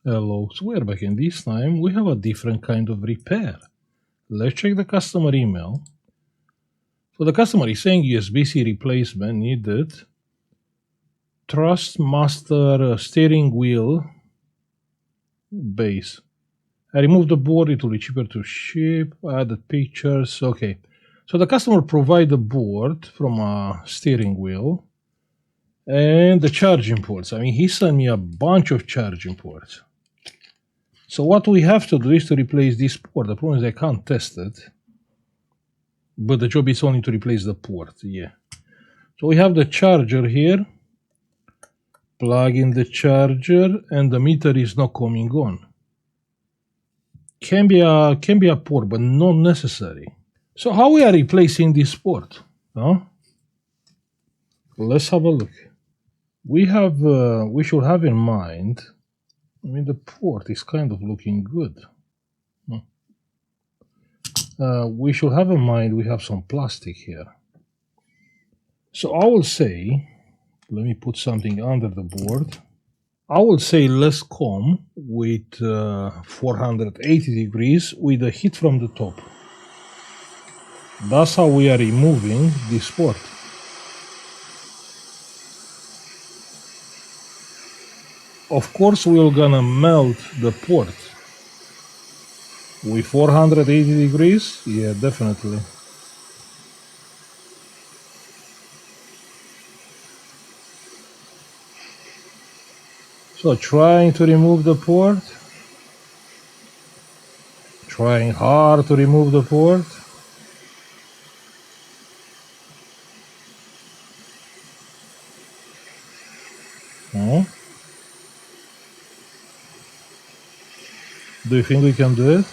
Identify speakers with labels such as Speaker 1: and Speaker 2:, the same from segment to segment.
Speaker 1: Hello, so we're back, and this time we have a different kind of repair. Let's check the customer email. So the customer is saying USB-C replacement needed. Thrustmaster steering wheel base. I removed the board, it will be cheaper to ship. Added pictures. Okay. So the customer provided a board from a steering wheel and the charging ports. I mean, he sent me a bunch of charging ports. So what we have to do is to replace this port. The problem is I can't test it. But the job is only to replace the port, yeah. So we have the charger here. Plug in the charger and the meter is not coming on. Can be a port, but not necessary. So how we are replacing this port? Huh? Let's have a look. We should have in mind, I mean, the port is kind of looking good. We should have in mind we have some plastic here. So I will say, let me put something under the board. I will say let's come with 480 degrees with the heat from the top. That's how we are removing this port. Of course, we're gonna melt the port with 480 degrees. Yeah, definitely. So trying to remove the port. Trying hard to remove the port. Oh. Do you think we can do it?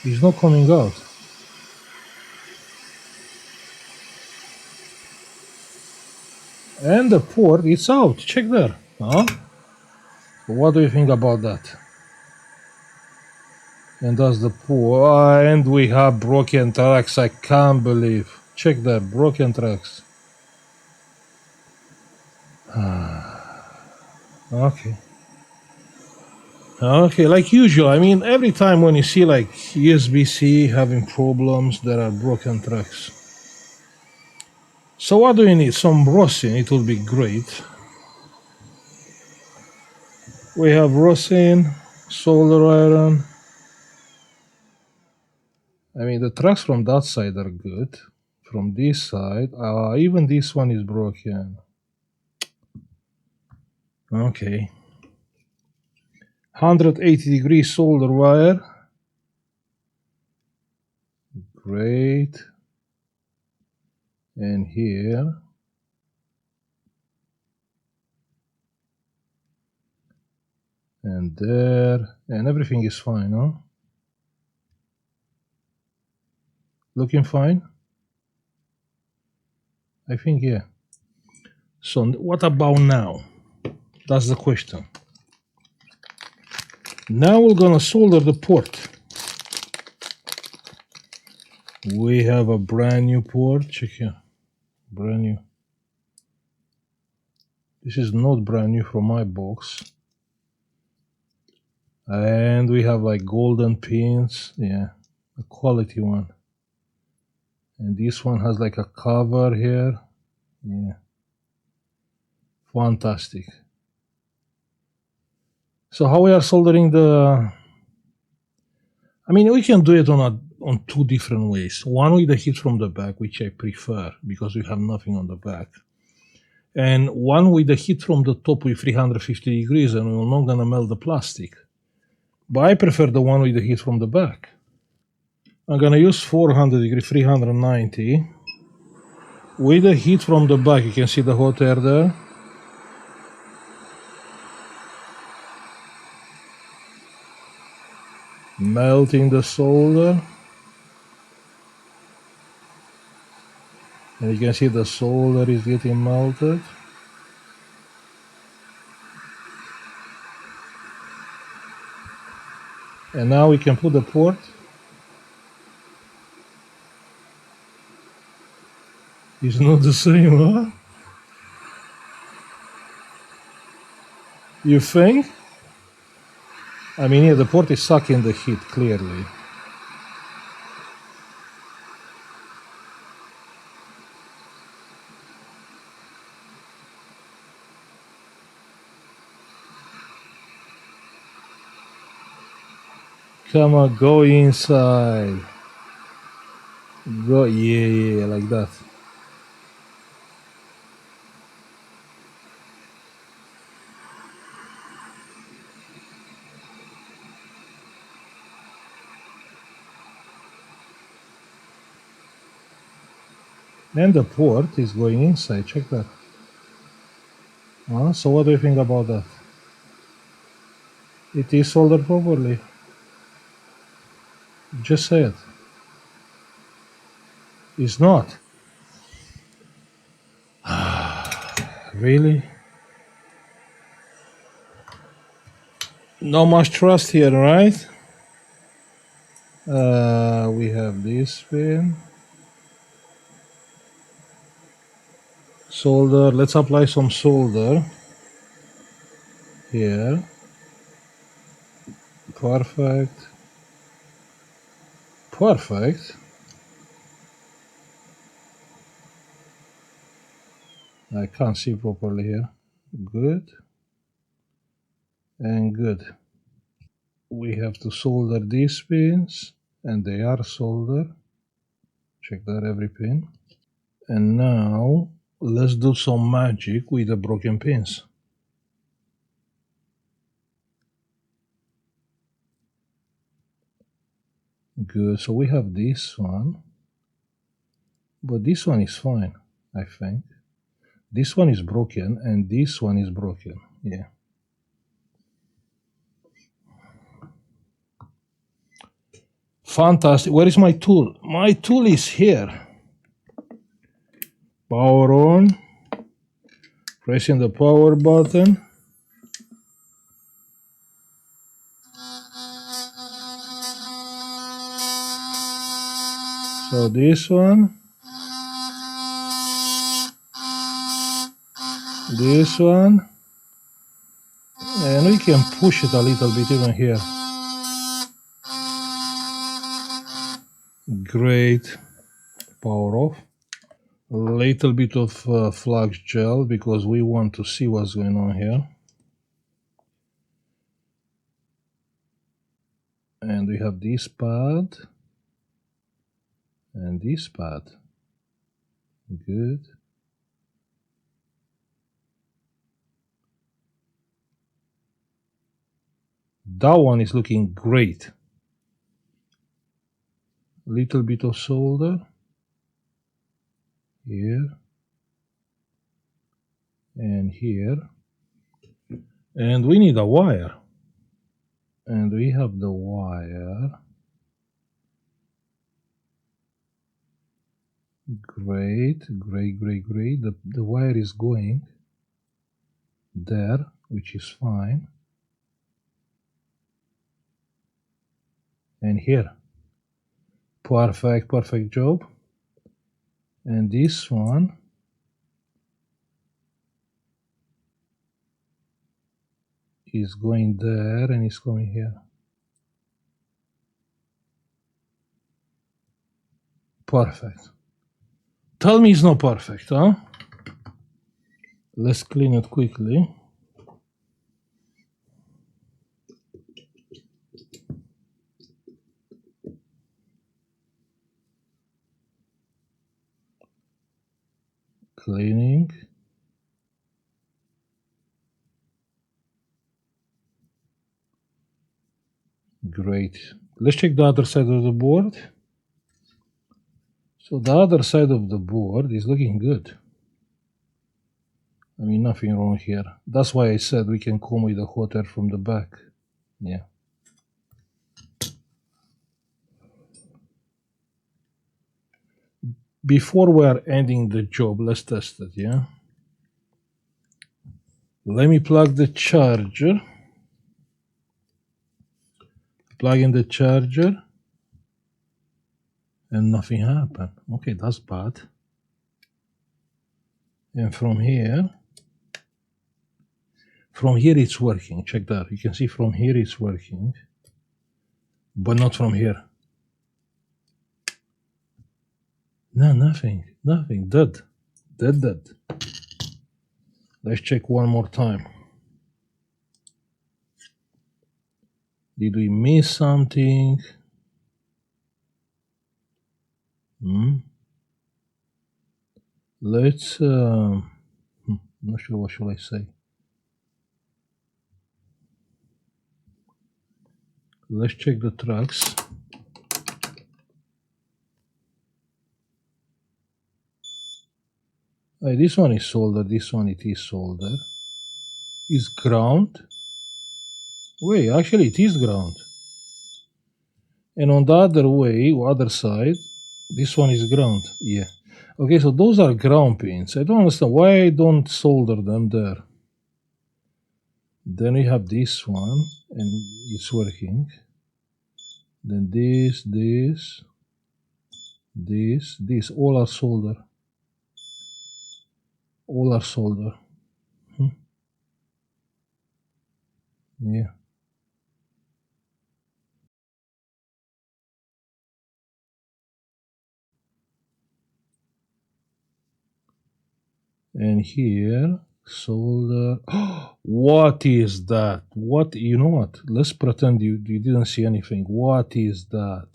Speaker 1: It's not coming out. And the port is out. Check there. Huh? What do you think about that? And that's the port. And we have broken tracks. I can't believe. Check there. Broken tracks. Okay. Okay, like usual. I mean, every time when you see like USB-C having problems, there are broken tracks. So what do you need? Some rosin. It will be great. We have rosin, solder iron. I mean, the tracks from that side are good. From this side, even this one is broken. Okay. 180 degrees solder wire. Great. And here. And there. And everything is fine, huh? Looking fine? I think, yeah. So what about now? That's the question. Now we're gonna solder the port. We have a brand new port. Check here. Brand new. This is not brand new from my box. And we have like golden pins. Yeah, a quality one. And this one has like a cover here. Yeah. Fantastic. So how we are soldering the... I mean, we can do it on two different ways. One with the heat from the back, which I prefer because we have nothing on the back. And one with the heat from the top with 350 degrees, and we're not gonna melt the plastic. But I prefer the one with the heat from the back. I'm gonna use 400 degrees, 390. With the heat from the back, you can see the hot air there. Melting the solder. And you can see the solder is getting melted. And now we can put the port. It's not the same, huh? You think? I mean, yeah, the port is sucking the heat, clearly. Come on, go inside. Go, yeah, like that. And the port is going inside, check that. So what do you think about that? It is soldered properly. Just say it. It's not. Really? Not much trust here, right? We have this pin. Solder. Let's apply some solder here. Perfect. Perfect. I can't see properly here. Good. And good. We have to solder these pins, and they are soldered. Check that every pin. And now let's do some magic with the broken pins. Good. So we have this one, but this one is fine, I think. This one is broken, and this one is broken. Yeah. Fantastic. Where is my tool? My tool is here. Power on. Pressing the power button. So this one. This one. And we can push it a little bit even here. Great. Power off. A little bit of flux gel because we want to see what's going on here. And we have this pad and this pad. Good. That one is looking great. Little bit of solder here and here. And we need a wire. And we have the wire. Great, great, great, great. The wire is going there, which is fine. And here. Perfect, perfect job. And this one is going there and is coming here. Perfect. Tell me it's not perfect, huh? Let's clean it quickly. Cleaning. Great. Let's check the other side of the board. So the other side of the board is looking good. I mean, nothing wrong here. That's why I said we can come with the hot air from the back. Yeah. Before we are ending the job, let's test it, yeah? Let me plug the charger. Plug in the charger. And nothing happened. Okay, that's bad. And from here it's working. Check that. You can see from here it's working, but not from here. No, nothing. Dead. Let's check one more time. Did we miss something? Let's not sure what should I say. Let's check the tracks. This one is soldered, this one it is soldered. Is ground. Wait, actually it is ground. And on the other side, this one is ground. Yeah. Okay, so those are ground pins. I don't understand why I don't solder them there. Then we have this one, and it's working. Then this, all are solder. All are solder. Yeah. And here, solder. What is that? What? You know what? Let's pretend you didn't see anything. What is that?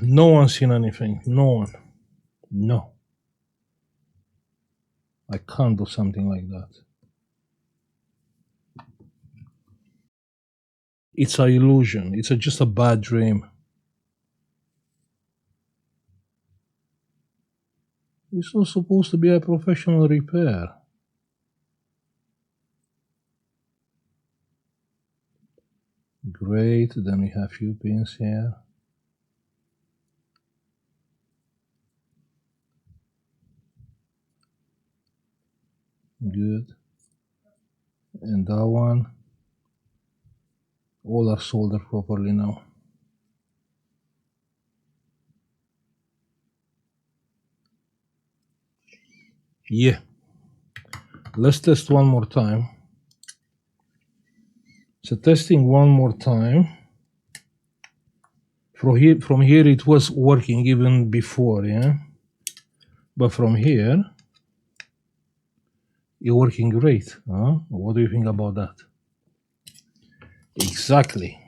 Speaker 1: No one's seen anything. No one. No. I can't do something like that. It's an illusion. It's just a bad dream. It's not supposed to be a professional repair. Great. Then we have a few pins here. Good. And that one. All are soldered properly now. Yeah. Let's test one more time. So testing one more time. From here it was working even before, yeah? But from here, it's working great. Huh? What do you think about that? Exactly.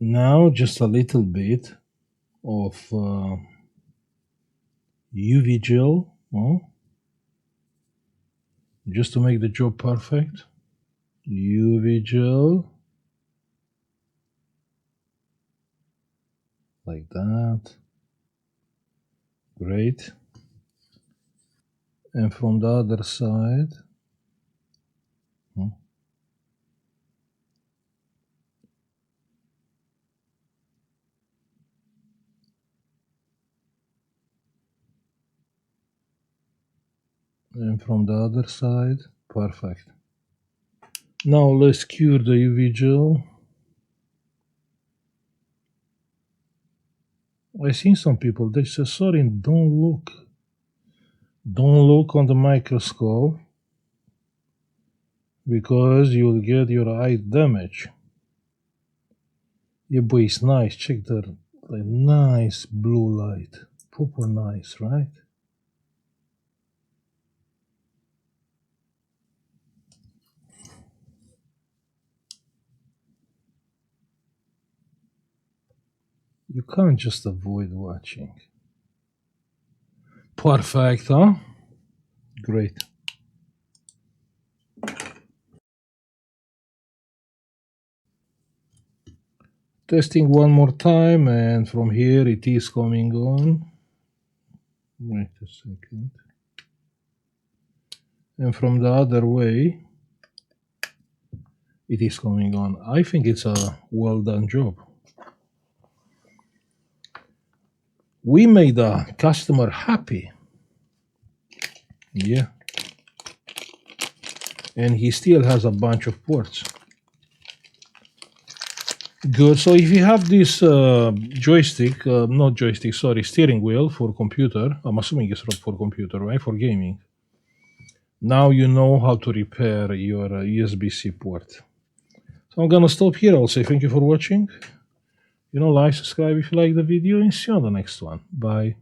Speaker 1: Now just a little bit of UV gel, just to make the job perfect. UV gel, like that. Great. And from the other side, perfect. Now let's cure the UV gel. I've seen some people, they say, sorry, don't look on the microscope because you'll get your eye damage. Yeah, boy, it's nice. Check the nice blue light. Proper nice, right? You can't just avoid watching. Perfect, huh? Great. Testing one more time, and from here it is coming on. Wait a second. And from the other way, it is coming on. I think it's a well done job. We made a customer happy. Yeah. And he still has a bunch of ports. Good. So if you have this joystick, not joystick, sorry, steering wheel for computer, I'm assuming it's for computer, right? For gaming. Now you know how to repair your USB-C port. So I'm gonna stop here. I'll say thank you for watching. Like, subscribe if you like the video, and see you on the next one. Bye.